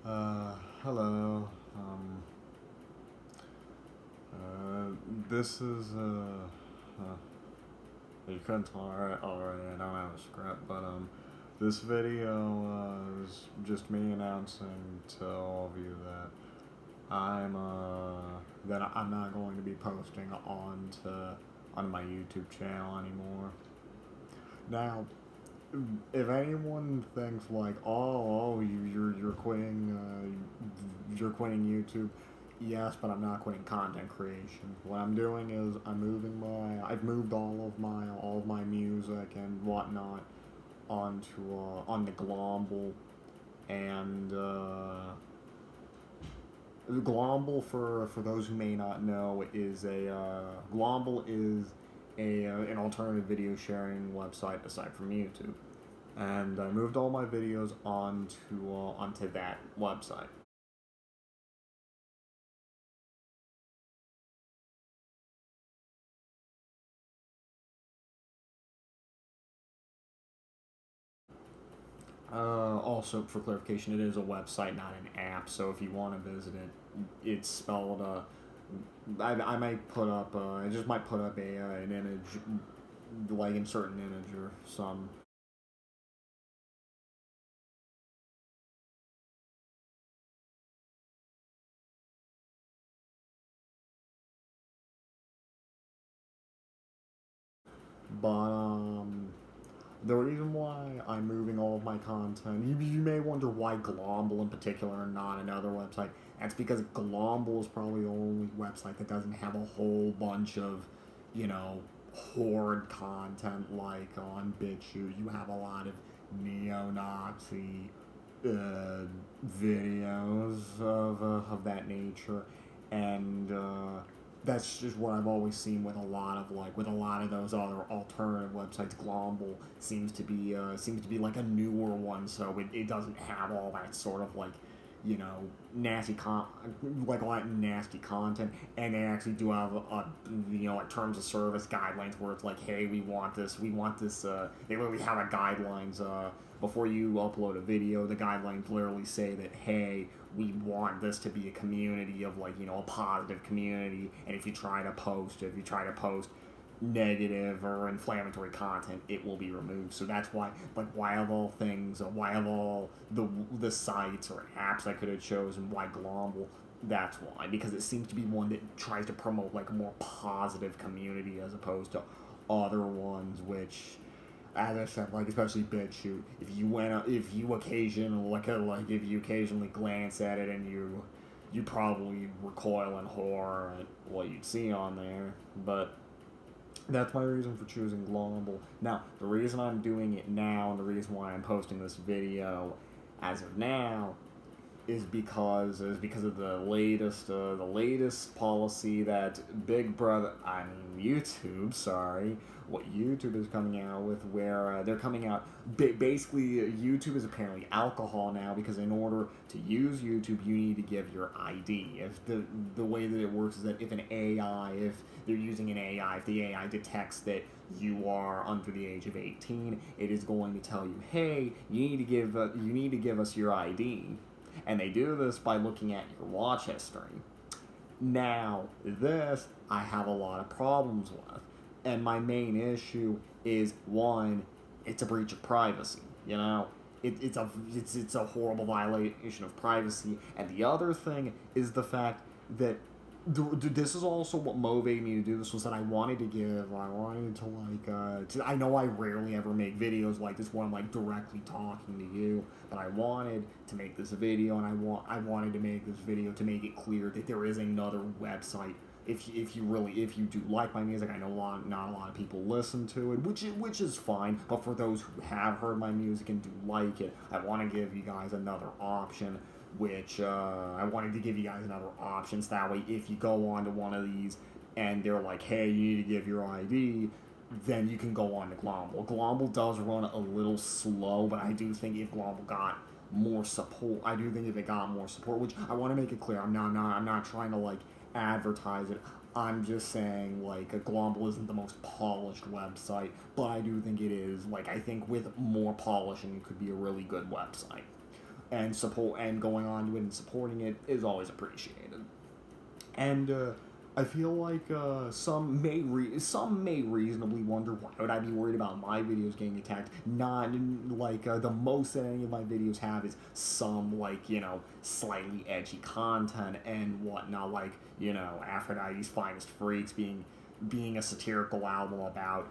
Hello. Um, this is, you couldn't tell already, I don't have a script, but, this video, is just me announcing to all of you that I'm not going to be posting on my YouTube channel anymore. Now, if anyone thinks like, you're quitting YouTube. Yes, but I'm not quitting content creation. What I'm doing is I've moved all of my music and whatnot onto Glomble, and Glomble, for those who may not know, is Glomble is an alternative video sharing website aside from YouTube, and I moved all my videos onto that website. Also, for clarification, it is a website, not an app. So if you want to visit it, it's spelled. I might put up. I just might put up an image, like insert an image or some. But the reason why I'm moving all of my content, you may wonder why Glomble in particular and not another website. That's because Glomble is probably the only website that doesn't have a whole bunch of, you know, horde content like on BitChute. You have a lot of neo-Nazi videos of that nature, and that's just what I've always seen with a lot of those other alternative websites. Glomble seems to be like a newer one, so it doesn't have all that sort of like, you know, like a lot of nasty content, and they actually do have like terms of service guidelines where it's like, hey, we want this. They literally have a guidelines. Before you upload a video, the guidelines literally say that, hey, we want this to be a community of, like, you know, a positive community, and if you try to post negative or inflammatory content, it will be removed. So that's why, like, why of all things, why of all the sites or apps I could have chosen, why Glomble? That's why, because it seems to be one that tries to promote like a more positive community as opposed to other ones, which, as I said, like especially BitChute, if you occasionally glance at it, and you probably recoil in horror at what you'd see on there. But that's my reason for choosing Glomble. Now, the reason I'm doing it now and the reason why I'm posting this video as of now is because of the latest policy that Big Brother, I mean YouTube, sorry, what YouTube is coming out with, where they're coming out basically, YouTube is apparently alcohol now, because in order to use YouTube you need to give your ID. If the way that it works is that if they're using an AI, if the AI detects that you are under the age of 18, it is going to tell you, hey, you need to give us your ID, and they do this by looking at your watch history. Now, this I have a lot of problems with, and my main issue is, one, it's a breach of privacy. You know, it's a horrible violation of privacy, and the other thing is the fact that this is also what motivated me to do this, was that I wanted to I know I rarely ever make videos like this where I'm like directly talking to you, but I wanted to make this video, and I wanted to make this video to make it clear that there is another website. If you do like my music, I know not a lot of people listen to it, which is fine. But for those who have heard my music and do like it, I want to give you guys another option. Which I wanted to give you guys another option, so that way if you go on to one of these and they're like, hey, you need to give your ID, then you can go on to Glomble. Glomble does run a little slow, but I do think if Glomble got more support, which I want to make it clear, I'm not trying to like advertise it. I'm just saying, like, a Glomble isn't the most polished website, but I do think it is. Like, I think with more polishing, it could be a really good website. and support and going on to it and supporting it is always appreciated. And I feel like some may reasonably wonder, why would I be worried about my videos getting attacked? Not like the most that any of my videos have is some, like, slightly edgy content and whatnot, like, Aphrodite's Finest Freaks being a satirical album about,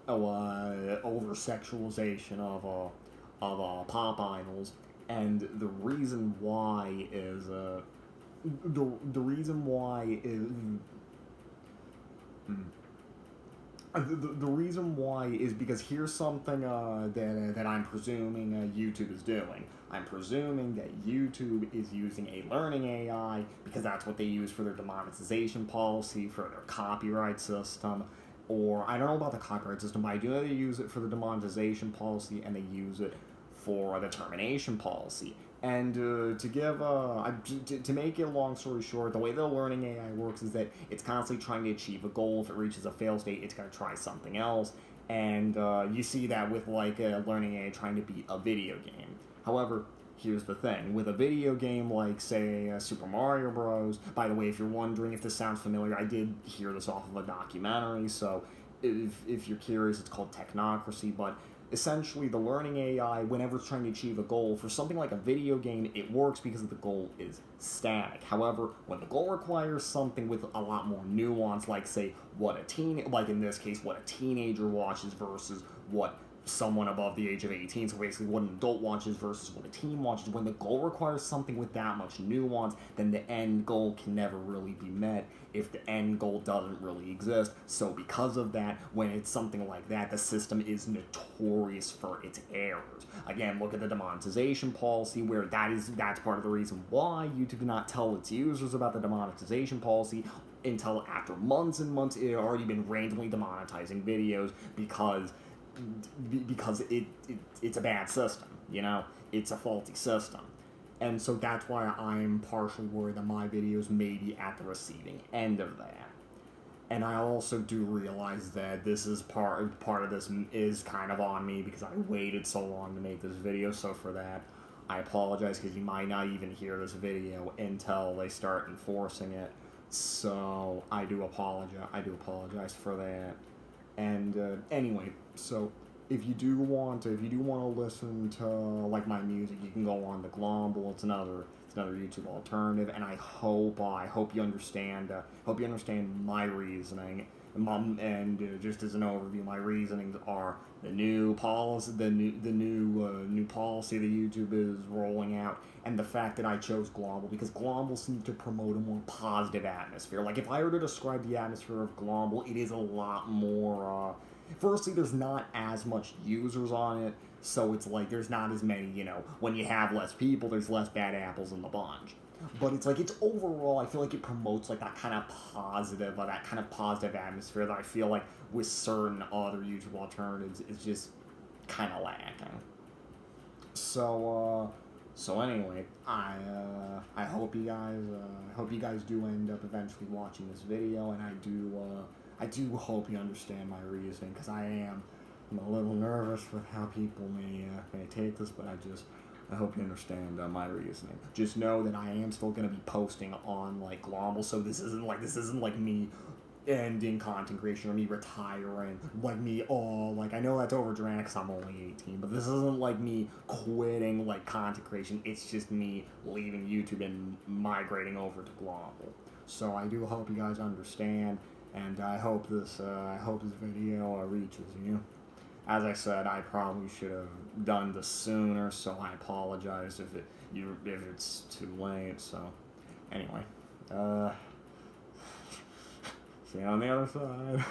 over sexualization of pop idols. And the reason why is the reason why is the reason why is because here's something that I'm presuming YouTube is doing. I'm presuming that YouTube is using a learning AI because that's what they use for their demonetization policy, for their copyright system. Or I don't know about the copyright system, but I do know they use it for the demonetization policy, and they use it for the termination policy. And to make it a long story short, the way the learning AI works is that it's constantly trying to achieve a goal. If it reaches a fail state, it's going to try something else. And you see that with like a learning AI trying to beat a video game. However, here's the thing. With a video game like, say, Super Mario Bros. By the way, if you're wondering if this sounds familiar, I did hear this off of a documentary, so if you're curious, it's called Technocracy, but essentially the learning AI, whenever it's trying to achieve a goal, for something like a video game, it works because the goal is static. However, when the goal requires something with a lot more nuance, like, say, like in this case, what a teenager watches versus what someone above the age of 18, so basically what an adult watches versus what a teen watches, when the goal requires something with that much nuance, then the end goal can never really be met if the end goal doesn't really exist. So because of that, when it's something like that, the system is notorious for its errors. Again, look at the demonetization policy, where that's part of the reason why YouTube did not tell its users about the demonetization policy until after months and months it had already been randomly demonetizing videos because it's a bad system, it's a faulty system. And so that's why I'm partially worried that my videos may be at the receiving end of that. And I also do realize that this is part of this is kind of on me because I waited so long to make this video, so for that, I apologize, because you might not even hear this video until they start enforcing it. So I do apologize for that. And anyway, so if you do want to listen to like my music, you can go on to Glomble. It's another YouTube alternative, and I hope you understand my reasoning. And just as an overview, my reasonings are the new policy, the new policy that YouTube is rolling out, and the fact that I chose Glomble because Glomble seems to promote a more positive atmosphere. Like, if I were to describe the atmosphere of Glomble, it is a lot more. Firstly, there's not as much users on it, so it's like there's not as many. When you have less people, there's less bad apples in the bunch. But it's like, it's overall, I feel like it promotes like that kind of positive atmosphere that I feel like with certain other YouTube alternatives is just kind of lacking. So anyway, I hope you guys do end up eventually watching this video, and I do hope you understand my reasoning, because I'm a little nervous with how people may take this, but I hope you understand my reasoning. Just know that I am still going to be posting on like Glomble, so this isn't like me ending content creation or me retiring, like me I know that's over dramatic because I'm only 18, but this isn't like me quitting like content creation. It's just me leaving YouTube and migrating over to Glomble. So I do hope you guys understand, and I hope this video reaches you. As I said, I probably should have done this sooner, so I apologize if it's too late. So, anyway, see you on the other side.